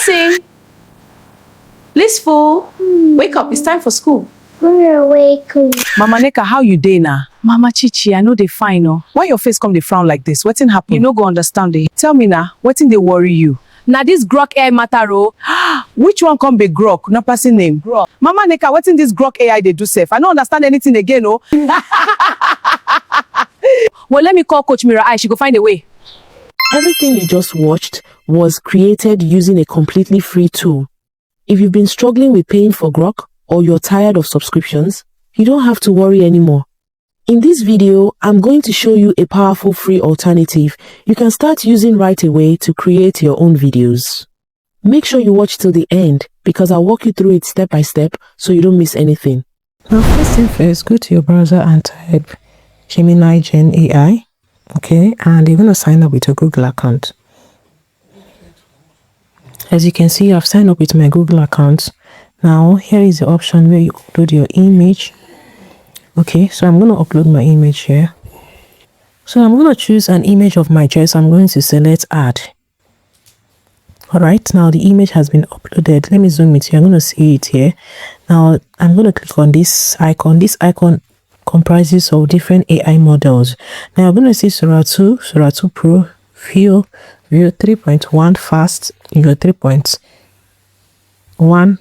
Blessing! Blissful! Wake up, it's time for school. Wake up. Mama Neka, how you dey now? Mama Chichi, I know they fine, oh. Why your face come dey frown like this? Wetin happen? You no go understand it. Tell me now, wetin dey worry you? Now this Grok AI matter, oh. Which one come be Grok? No person name. Grok. Mama Neka, wetin this Grok AI they do sef? I don't understand anything again, oh. Well, let me call Coach Mira Eye. She go find a way. Everything you just watched was created using a completely free tool. If you've been struggling with paying for Grok or you're tired of subscriptions, you don't have to worry anymore. In this video, I'm going to show you a powerful free alternative you can start using right away to create your own videos. Make sure you watch till the end because I'll walk you through it step by step so you don't miss anything. Now first thing first, go to your browser and type Gemini Gen AI. Okay, and you're going to sign up with your Google account. As you can see, I've signed up with my Google account. Now here is the option where you upload your image. Okay, so I'm going to upload my image here. So I'm going to choose an image of my choice. I'm going to select add. Alright, now the image has been uploaded. Let me zoom it here. I'm going to see it here. Now I'm going to click on this icon. This icon comprises of different AI models. Now I'm going to see Sora 2 Pro, Veo 3.1 fast, Veo 3.1,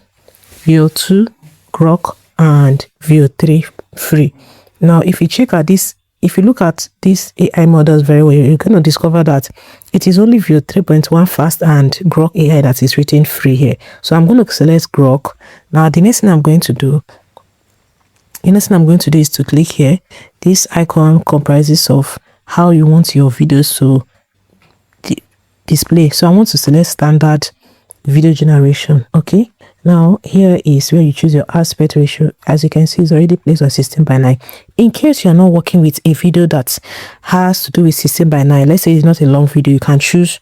Veo 2, Grok, and Veo 3 free. Now if you check at this, if you look at these AI models very well, you're going to discover that it is only Veo 3.1 fast and Grok AI that is written free here. So I'm going to select Grok. Now the next thing I'm going to do is to click here. This icon comprises of how you want your videos to display. So I want to select standard video generation. Okay, now here is where you choose your aspect ratio. As you can see, it's already placed on 16:9. In case you're not working with a video that has to do with 16:9, let's say it's not a long video, you can choose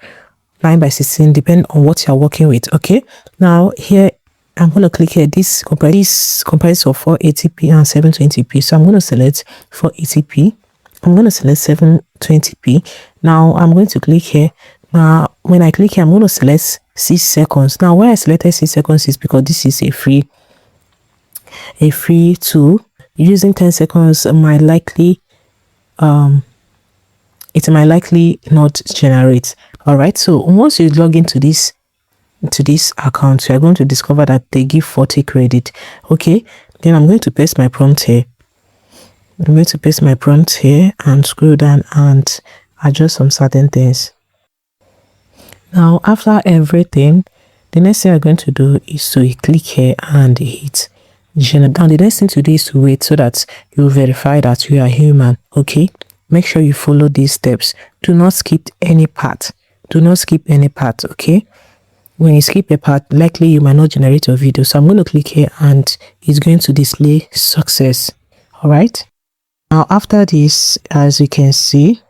9:16 depending on what you're working with. Okay, now here I'm going to click here. This comprises of 480p and 720p. So I'm going to select 480p. I'm going to select 720p. Now I'm going to click here. Now when I click here, I'm going to select 6 seconds. Now why I selected 6 seconds is because this is a free tool. Using 10 seconds might likely not generate. All right, so once you log into this account, you are going to discover that they give 40 credit. Okay, then I'm going to paste my prompt here. and scroll down and adjust some certain things. Now after everything, the next thing I'm going to do is to click here and hit generate. Now the next thing to do is to wait so that you verify that you are human. Okay, make sure you follow these steps. Do not skip any part. Okay, when you skip a part, likely you might not generate your video. So I'm going to click here and it's going to display success. All right, now after this, as you can see,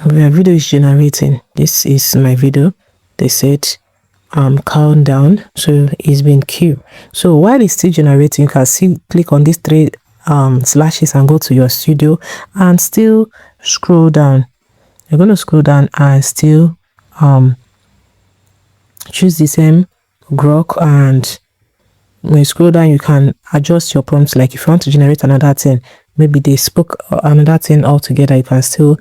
the video is generating. This is my video. They said countdown, so it's been queued. So while it's still generating, you can see, click on these 3 slashes and go to your studio and still scroll down. You're going to scroll down and still choose the same Grok, and when you scroll down you can adjust your prompts. Like if you want to generate another thing, maybe they spoke another thing altogether, you can still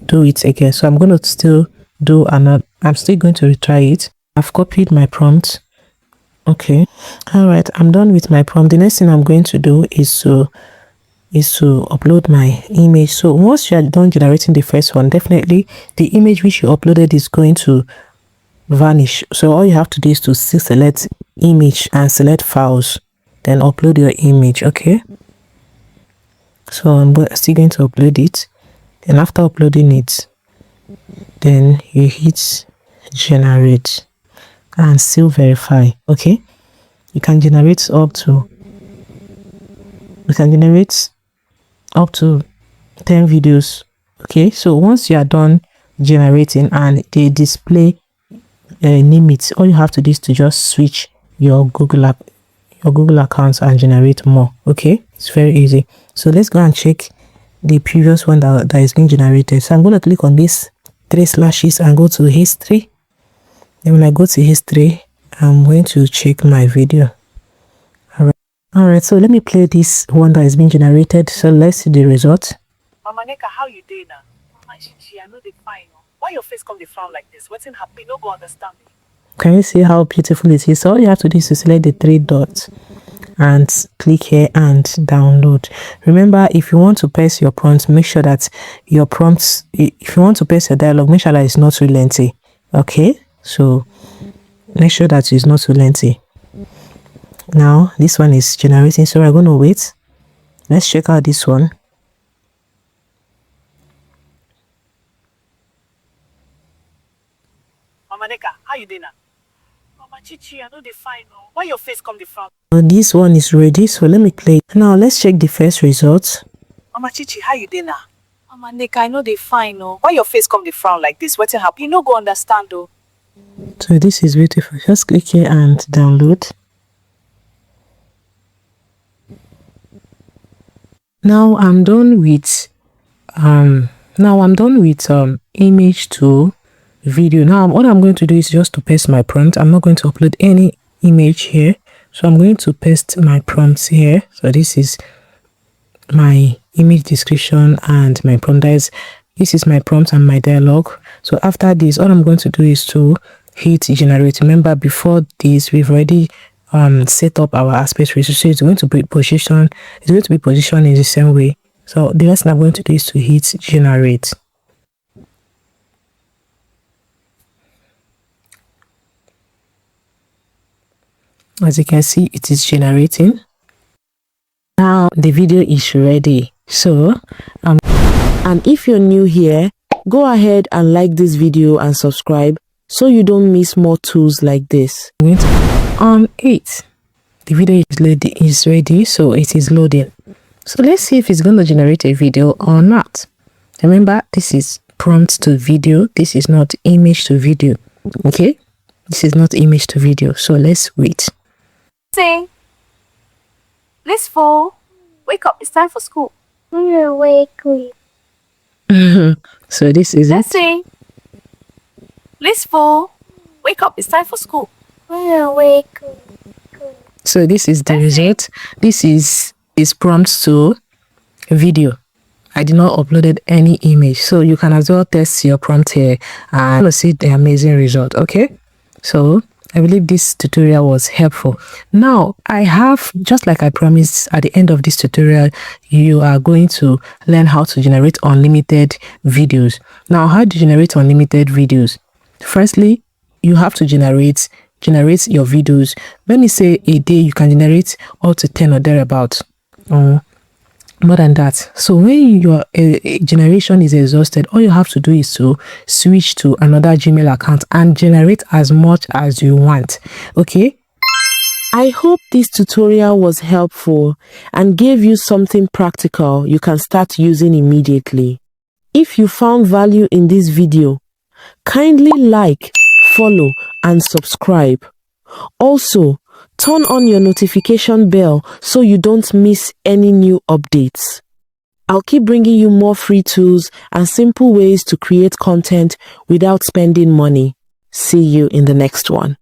do it again. So I'm going to still do another. I'm still going to retry it. I've copied my prompt. Okay, all right, I'm done with my prompt. The next thing I'm going to do is to upload my image. So once you are done generating the first one, definitely the image which you uploaded is going to vanish. So all you have to do is to still select image and select files, then upload your image. Okay, so I'm still going to upload it, and after uploading it, then you hit generate and still verify. Okay, you can generate up to 10 videos. Okay, so once you are done generating and they display limits, all you have to do is to just switch your Google accounts and generate more. Okay, it's very easy. So let's go and check the previous one that is being generated. So I'm going to click on this three slashes and go to history. Then when I go to history, I'm going to check my video. Alright, so let me play this one that has been generated. So let's see the result. Mama Neka, how you doing now? Mama Chichi, I know they fine. Why your face come the frown like this? What's in happy? No go understand me. Can you see how beautiful it is? So all you have to do is to select the three dots and click here and download. Remember, if you want to paste your prompts, make sure that your prompts, if you want to paste a dialogue, make sure that it's not too lengthy. Okay, so make sure that it's not too lengthy. Now this one is generating, so we're going to wait. Let's check out this one. Mama Neka, how you doing now? Mama Chichi, I know they fine. Why your face come the frown? This one is ready, so let me play. Now let's check the first results. Mama Chichi, how you doing now? Mama Neka, I know they fine. Why your face come the frown like this? What's happen? You no go understand though. So this is beautiful. Just click here and download. Now I'm done with image to video. Now what I'm going to do is just to paste my prompt. I'm not going to upload any image here, so I'm going to paste my prompts here. So this is my image description and my prompt. This is my prompt and my dialogue. So after this, all I'm going to do is to hit generate. Remember, before this we've already set up our aspect ratio, so it's going to be positioned in the same way. So the next thing I'm going to do is to hit generate. As you can see, it is generating. Now the video is ready. So and if you're new here, go ahead and like this video and subscribe so you don't miss more tools like this. On 8, the video is ready, so it is loading. So let's see if it's going to generate a video or not. Remember, this is prompt to video. This is not image to video. Okay, this is not image to video. So let's wait. Sing. Let's fall. Wake up. It's time for school. I'm gonna wake up. So this is Let's it. sing. Let's fall. Wake up. It's time for school. I'm gonna wake up. So this is the result. This is prompts to video. I did not uploaded any image, so you can as well test your prompt here and see the amazing result. Okay, so I believe this tutorial was helpful. Now I have, just like I promised, at the end of this tutorial you are going to learn how to generate unlimited videos. Now, how do you generate unlimited videos? Firstly, you have to generate your videos. Let me say a day you can generate up to 10 or thereabouts, or more than that. So when your generation is exhausted, all you have to do is to switch to another Gmail account and generate as much as you want. Okay, I hope this tutorial was helpful and gave you something practical you can start using immediately. If you found value in this video, kindly like, follow and subscribe. Also, turn on your notification bell so you don't miss any new updates. I'll keep bringing you more free tools and simple ways to create content without spending money. See you in the next one.